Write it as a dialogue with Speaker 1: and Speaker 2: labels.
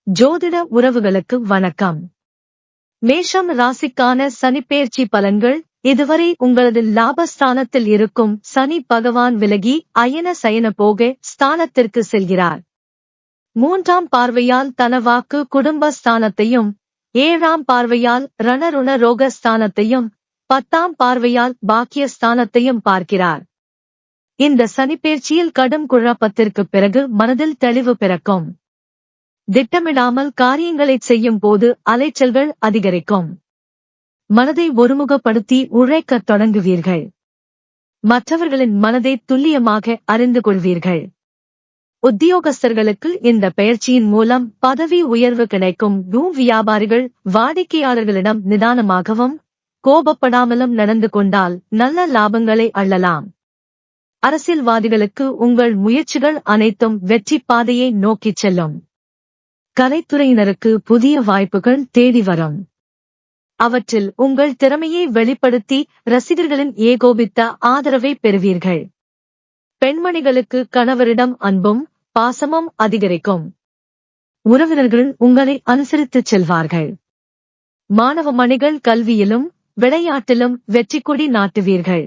Speaker 1: ஜோதிட உறவுகளுக்கு வணக்கம். மேஷம் ராசிக்கான சனிப்பெயர்ச்சி பலன்கள். இதுவரை உங்களது லாபஸ்தானத்தில் இருக்கும் சனி பகவான் விலகி அயன சயன போக ஸ்தானத்திற்கு செல்கிறார். 3ஆம் பார்வையால் தனவாக்கு குடும்ப ஸ்தானத்தையும், 7ஆம் பார்வையால் ரணருண ரோக ஸ்தானத்தையும், 10ஆம் பார்வையால் பாக்கிய ஸ்தானத்தையும் பார்க்கிறார். இந்த சனிப்பெயர்ச்சியில் கடும் குழப்பத்திற்கு பிறகு மனதில் தெளிவு பிறக்கும். திட்டமிடாமல் காரியங்களைச் செய்யும் போது அலைச்சல்கள் அதிகரிக்கும். மனதை ஒருமுகப்படுத்தி உழைக்கத் தொடங்குவீர்கள். மற்றவர்களின் மனதை துல்லியமாக அறிந்து கொள்வீர்கள். உத்தியோகஸ்தர்களுக்கு இந்த பெயர்ச்சியின் மூலம் பதவி உயர்வு கிடைக்கும். வியாபாரிகள் வாடிக்கையாளர்களிடம் நிதானமாகவும் கோபப்படாமலும் நடந்து கொண்டால் நல்ல லாபங்களை அள்ளலாம். அரசியல்வாதிகளுக்கு உங்கள் முயற்சிகள் அனைத்தும் வெற்றி பாதையை நோக்கிச் செல்லும். கலைத்துறையினருக்கு புதிய வாய்ப்புகள் தேடி வரும். அவற்றில் உங்கள் திறமையை வெளிப்படுத்தி ரசிகர்களின் ஏகோபித்த ஆதரவை பெறுவீர்கள். பெண்மணிகளுக்கு கணவரிடம் அன்பும் பாசமும் அதிகரிக்கும். உறவினர்கள் உங்களை அனுசரித்துச் செல்வார்கள். மாணவ மணிகள் கல்வியிலும் விளையாட்டிலும் வெற்றி கொடி நாட்டுவீர்கள்.